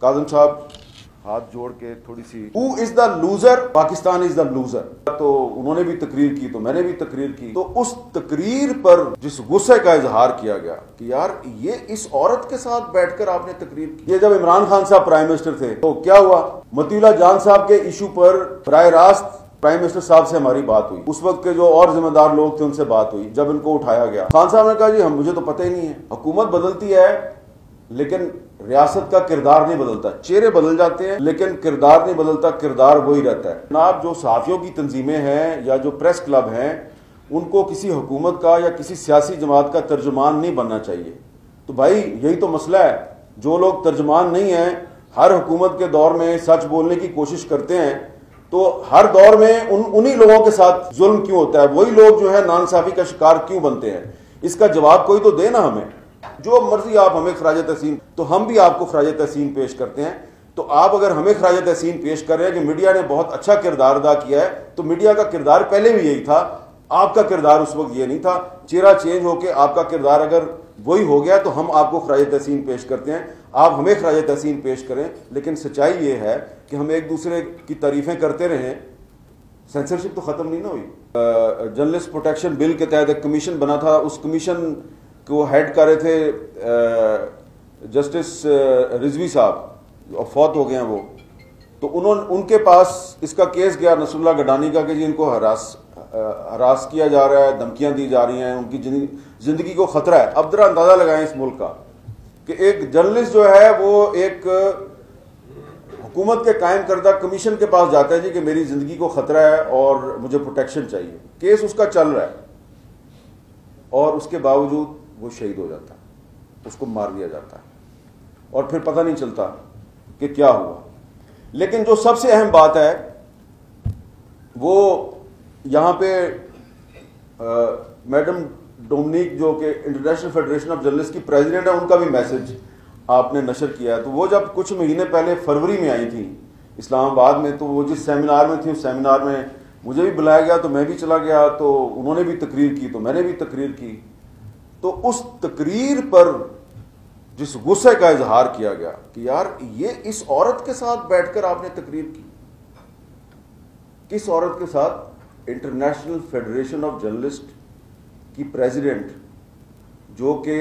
काज़म साहब हाथ जोड़ के थोड़ी see who is the loser, Pakistan is the loser. तो उन्होंने भी तकरीर की तो मैंने भी तकरीर की। तो उस तकरीर पर जिस गुस्से का इजहार किया गया कि यार ये इस औरत के साथ बैठकर आपने तकरीर की। ये जब इमरान खान साहब प्राइम मिनिस्टर थे तो क्या हुआ, मतीउल्लाह जान साहब के इशू पर बराह रास्त प्राइम मिनिस्टर साहब से हमारी बात हुई। उस वक्त के जो और जिम्मेदार लोग थे उनसे बात हुई। जब इनको उठाया गया, खान साहब ने कहा जी मुझे तो पता ही नहीं है। हुकूमत बदलती है लेकिन रियासत का किरदार नहीं बदलता। चेहरे बदल जाते हैं लेकिन किरदार नहीं बदलता, किरदार वही रहता है। जनाब जो सहाफियों की तंजीमें हैं या जो प्रेस क्लब हैं उनको किसी हुकूमत का या किसी सियासी जमात का तर्जुमान नहीं बनना चाहिए। तो भाई यही तो मसला है, जो लोग तर्जुमान नहीं हैं, हर हुकूमत के दौर में सच बोलने की कोशिश करते हैं, तो हर दौर में उन्हीं लोगों के साथ जुल्म क्यों होता है? वही लोग जो है नाइंसाफी का शिकार क्यों बनते हैं? इसका जवाब कोई तो दे ना हमें। जो मर्जी आप हमें खराज तहसीन, तो हम भी आपको खराज तहसीन पेश करते हैं। तो आप अगर हमें खराज तहसीन पेश कर रहे हैं कि मीडिया ने बहुत अच्छा किरदार अदा किया है, तो मीडिया का किरदार पहले भी यही था, आपका किरदार उस वक्त ये नहीं था। चेहरा चेंज होकर आपका किरदार अगर वही हो गया तो हम आपको खराज तहसीन पेश करते हैं, आप हमें खराज तहसीन पेश करें। लेकिन सच्चाई ये है कि हम एक दूसरे की तारीफें करते रहें, सेंसरशिप तो खत्म नहीं ना हुई। जर्नलिस्ट प्रोटेक्शन बिल के तहत एक कमीशन बना था, उस कमीशन को हेड कर रहे थे जस्टिस रिजवी साहब, और फौत हो गए हैं वो। तो उनके पास इसका केस गया नसरुल्लाह गडानी का कि जी इनको हरास किया जा रहा है, धमकियां दी जा रही हैं, उनकी जिंदगी को खतरा है। अब जरा अंदाजा लगाएं इस मुल्क का कि एक जर्नलिस्ट जो है वो एक हुकूमत के कायम करदा कमीशन के पास जाता है जी कि मेरी जिंदगी को खतरा है और मुझे प्रोटेक्शन चाहिए। केस उसका चल रहा है और उसके बावजूद वो शहीद हो जाता है, उसको मार दिया जाता है और फिर पता नहीं चलता कि क्या हुआ। लेकिन जो सबसे अहम बात है वो यहां पे मैडम डोमिनिक जो कि इंटरनेशनल फेडरेशन ऑफ जर्नलिस्ट की प्रेसिडेंट है, उनका भी मैसेज आपने नशर किया है। तो वो जब कुछ महीने पहले फरवरी में आई थी इस्लामाबाद में, तो वो जिस सेमिनार में थी उस सेमिनार में मुझे भी बुलाया गया, तो मैं भी चला गया। तो उन्होंने भी तकरीर की तो मैंने भी तकरीर की। तो उस तकरीर पर जिस गुस्से का इजहार किया गया कि यार ये इस औरत के साथ बैठकर आपने तकरीर की। किस औरत के साथ? इंटरनेशनल फेडरेशन ऑफ जर्नलिस्ट की प्रेसिडेंट जो कि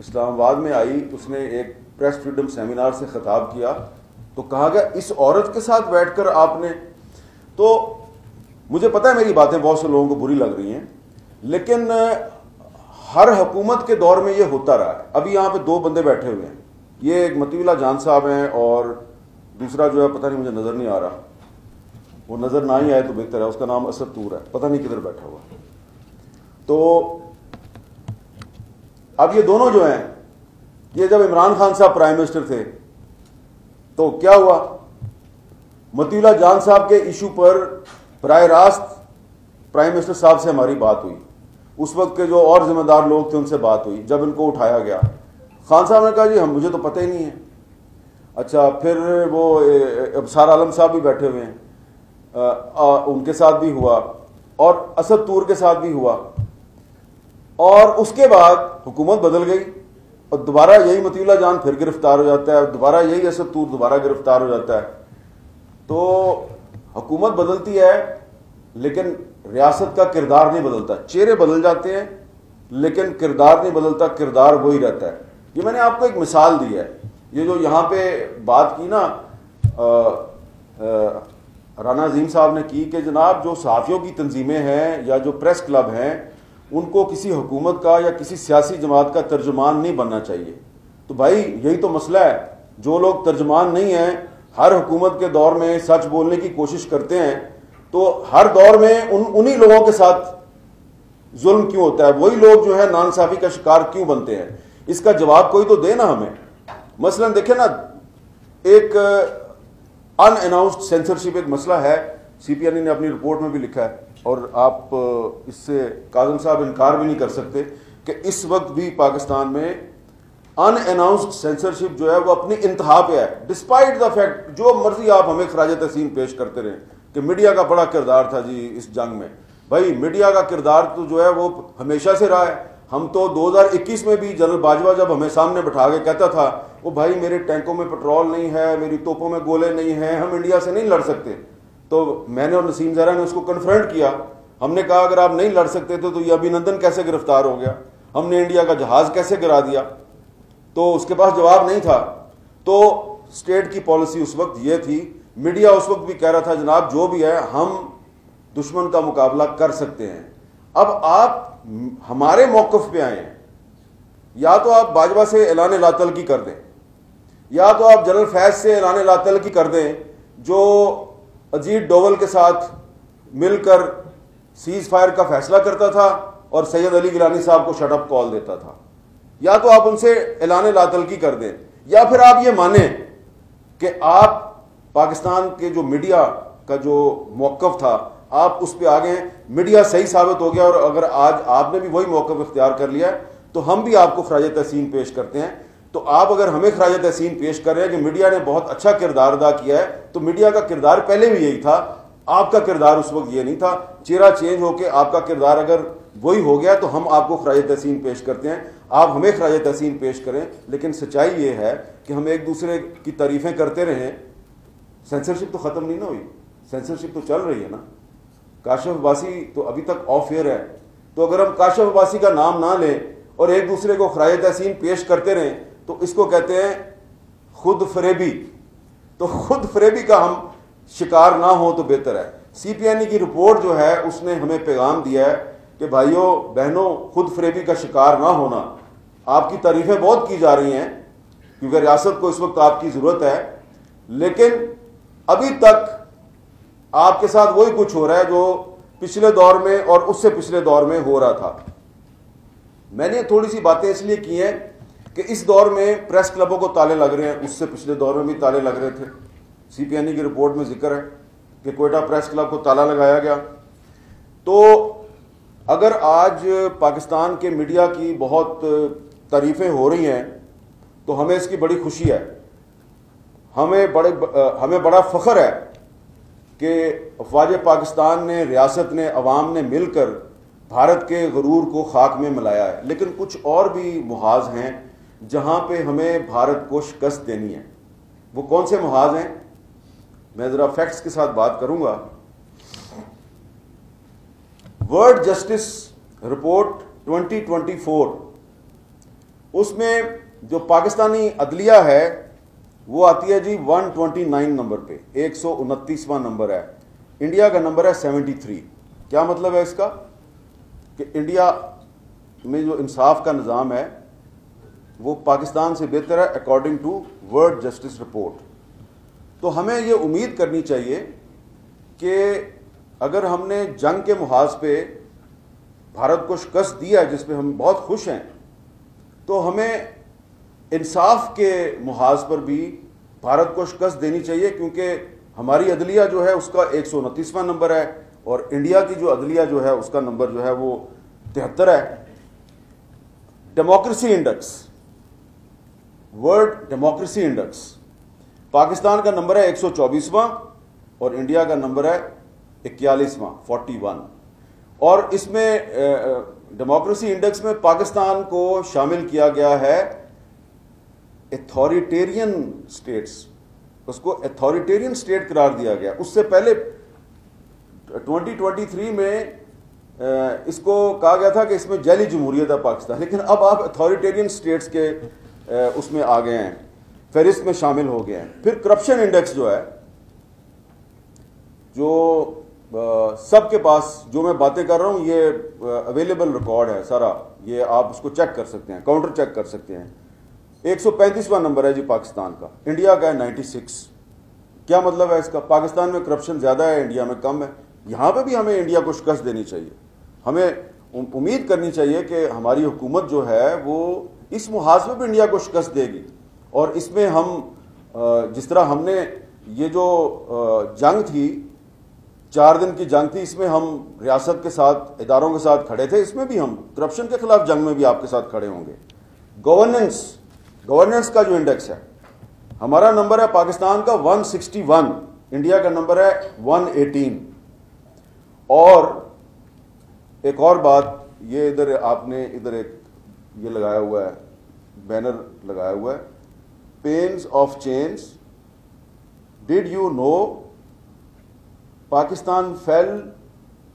इस्लामाबाद में आई, उसने एक प्रेस फ्रीडम सेमिनार से खिताब किया। तो कहा गया इस औरत के साथ बैठकर आपने। तो मुझे पता है मेरी बातें बहुत से लोगों को बुरी लग रही हैं, लेकिन हर हुकूमत के दौर में ये होता रहा है। अभी यहाँ पे दो बंदे बैठे हुए हैं, ये एक मतीउल्लाह जान साहब हैं और दूसरा जो है पता नहीं, मुझे नजर नहीं आ रहा, वो नजर ना ही आए तो बेहतर है, उसका नाम असद तूर है, पता नहीं किधर बैठा हुआ। तो अब ये दोनों जो हैं, ये जब इमरान खान साहब प्राइम मिनिस्टर थे तो क्या हुआ, मतीउल्लाह जान साहब के इशू पर बराह रास्त प्राइम मिनिस्टर साहब से हमारी बात हुई। उस वक्त के जो और जिम्मेदार लोग थे उनसे बात हुई। जब इनको उठाया गया, खान साहब ने कहा जी मुझे तो पता ही नहीं है। अच्छा, फिर वो अबसार आलम साहब भी बैठे हुए हैं, उनके साथ भी हुआ और असद तूर के साथ भी हुआ। और उसके बाद हुकूमत बदल गई और दोबारा यही मतीउल्लाह जान फिर गिरफ्तार हो जाता है, दोबारा यही असद तूर दोबारा गिरफ्तार हो जाता है। तो हुकूमत बदलती है लेकिन रियासत का किरदार नहीं बदलता। चेहरे बदल जाते हैं लेकिन किरदार नहीं बदलता, किरदार वही रहता है। ये मैंने आपको एक मिसाल दी है। ये जो यहाँ पे बात की ना राना अजीम साहब ने की कि जनाब जो सहाफियों की तंजीमें हैं या जो प्रेस क्लब हैं उनको किसी हुकूमत का या किसी सियासी जमात का तर्जुमान नहीं बनना चाहिए। तो भाई यही तो मसला है, जो लोग तर्जुमान नहीं हैं, हर हुकूमत के दौर में सच बोलने की कोशिश करते हैं, तो हर दौर में उन्हीं लोगों के साथ जुल्म क्यों होता है? वही लोग जो है नाइंसाफी का शिकार क्यों बनते हैं? इसका जवाब कोई तो दे ना हमें। मसलन देखें ना, एक अनअनाउंस्ड सेंसरशिप एक मसला है, सीपीएनए ने अपनी रिपोर्ट में भी लिखा है और आप इससे काज़म साहब इनकार भी नहीं कर सकते कि इस वक्त भी पाकिस्तान में अनअनाउंस्ड सेंसरशिप जो है वो अपनी इंतहा पे है। डिस्पाइट द फैक्ट, जो मर्जी आप हमें खराज तहसीन पेश करते रहे कि मीडिया का बड़ा किरदार था जी इस जंग में। भाई मीडिया का किरदार तो जो है वो हमेशा से रहा है। हम तो 2021 में भी जनरल बाजवा जब हमें सामने बैठा के कहता था, वो भाई मेरे टैंकों में पेट्रोल नहीं है, मेरी तोपों में गोले नहीं हैं, हम इंडिया से नहीं लड़ सकते। तो मैंने और नसीम ज़हरा ने उसको कन्फ्रंट किया। हमने कहा अगर आप नहीं लड़ सकते थे तो ये अभिनंदन कैसे गिरफ्तार हो गया, हमने इंडिया का जहाज कैसे गिरा दिया? तो उसके पास जवाब नहीं था। तो स्टेट की पॉलिसी उस वक्त ये थी, मीडिया उस वक्त भी कह रहा था जनाब जो भी है हम दुश्मन का मुकाबला कर सकते हैं। अब आप हमारे मौक़िफ़ पे आए हैं, या तो आप बाजवा से ऐलान लातल की कर दें, या तो आप जनरल फैज से ऐलान लातल की कर दें जो अजीत डोवल के साथ मिलकर सीज फायर का फैसला करता था और सैयद अली गिलानी साहब को शट अप कॉल देता था। या तो आप उनसे ऐलान लातल की कर दें, या फिर आप ये माने कि आप पाकिस्तान के जो मीडिया का जो मौक़िफ़ था आप उस पर आ गए, मीडिया सही साबित हो गया, और अगर आज आपने भी वही मौक़िफ़ इख्तियार कर लिया तो हम भी आपको खराज तहसीन पेश करते हैं। तो आप अगर हमें खराज तहसीन पेश कर रहे हैं कि मीडिया ने बहुत अच्छा किरदार अदा किया है, तो मीडिया का किरदार पहले भी यही था, आपका किरदार उस वक्त ये नहीं था। चेहरा चेंज होकर आपका किरदार अगर वही हो गया तो हम आपको खराज तहसीन पेश करते हैं, आप हमें खराज तहसीन पेश करें। लेकिन सच्चाई ये है कि हम एक दूसरे की तारीफ़ें करते रहें, सेंसरशिप तो ख़त्म नहीं ना हुई, सेंसरशिप तो चल रही है ना। काशिफ अब्बासी तो अभी तक ऑफ एयर है, तो अगर हम काशिफ अब्बासी का नाम ना लें और एक दूसरे को खराज तहसीन पेश करते रहें तो इसको कहते हैं खुद फरेबी। तो खुद फरेबी का हम शिकार ना हो तो बेहतर है। CPNE की रिपोर्ट जो है उसने हमें पैगाम दिया है कि भाइयों बहनों, खुद फरेबी का शिकार ना होना। आपकी तारीफें बहुत की जा रही हैं क्योंकि रियासत को इस वक्त आपकी ज़रूरत है, लेकिन अभी तक आपके साथ वही कुछ हो रहा है जो पिछले दौर में और उससे पिछले दौर में हो रहा था। मैंने थोड़ी सी बातें इसलिए की हैं कि इस दौर में प्रेस क्लबों को ताले लग रहे हैं, उससे पिछले दौर में भी ताले लग रहे थे। CPNE की रिपोर्ट में जिक्र है कि क्वेटा प्रेस क्लब को ताला लगाया गया। तो अगर आज पाकिस्तान के मीडिया की बहुत तारीफ़ें हो रही हैं तो हमें इसकी बड़ी खुशी है, हमें बड़ा फ़ख्र है कि अफ़वाज पाकिस्तान ने, रियासत ने, अवाम ने मिलकर भारत के गरूर को खाक में मिलाया है। लेकिन कुछ और भी मुहाज हैं जहां पे हमें भारत को शिकस्त देनी है। वो कौन से मुहाज हैं? मैं ज़रा फैक्ट्स के साथ बात करूंगा। वर्ल्ड जस्टिस रिपोर्ट 2024, उसमें जो पाकिस्तानी अदलिया है वो आती है जी 129 नंबर पे, 129वां नंबर है। इंडिया का नंबर है 73। क्या मतलब है इसका? कि इंडिया में जो इंसाफ का निज़ाम है वो पाकिस्तान से बेहतर है according to World Justice Report. तो हमें ये उम्मीद करनी चाहिए कि अगर हमने जंग के मुहाज पे भारत को शिकस्त दिया है, जिस पे हम बहुत खुश हैं, तो हमें इंसाफ के मुहाज पर भी भारत को शिकस्त देनी चाहिए, क्योंकि हमारी अदलिया जो है उसका 129वां नंबर है और इंडिया की जो अदलिया जो है उसका नंबर जो है वो 73 है। Democracy index, world democracy index, Pakistan का नंबर है 124वां और इंडिया का नंबर है 41वां, 41। और इसमें डेमोक्रेसी इंडेक्स में पाकिस्तान को शामिल किया गया है अथॉरिटेरियन स्टेट्स, उसको अथॉरिटेरियन स्टेट करार दिया गया। उससे पहले 2023 में इसको कहा गया था कि इसमें जैली जमहूरियत है पाकिस्तान, लेकिन अब आप अथॉरिटेरियन स्टेट्स के उसमें आ गए हैं, फहरिस्त में शामिल हो गए हैं। फिर करप्शन इंडेक्स जो है, जो सबके पास जो मैं बातें कर रहा हूं ये अवेलेबल रिकॉर्ड है सारा, ये आप उसको चेक कर सकते हैं, काउंटर चेक कर सकते हैं। 135वां नंबर है जी पाकिस्तान का, इंडिया का है 96। क्या मतलब है इसका? पाकिस्तान में करप्शन ज्यादा है, इंडिया में कम है। यहां पे भी हमें इंडिया को शिकस्त देनी चाहिए। हमें उम्मीद करनी चाहिए कि हमारी हुकूमत जो है वो इस मुहाज में भी इंडिया को शिकस्त देगी। और इसमें हम जिस तरह हमने ये जो जंग थी, 4 दिन की जंग थी, इसमें हम रियासत के साथ, इदारों के साथ खड़े थे, इसमें भी हम करप्शन के खिलाफ जंग में भी आपके साथ खड़े होंगे। गवर्नेंस का जो इंडेक्स है, हमारा नंबर है पाकिस्तान का 161, इंडिया का नंबर है 118। और एक और बात, ये इधर आपने इधर एक ये लगाया हुआ है, बैनर लगाया हुआ है, pains of change. Did you know Pakistan fell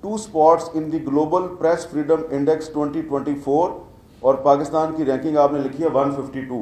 2 spots in the Global Press Freedom Index 2024 और पाकिस्तान की रैंकिंग आपने लिखी है 152.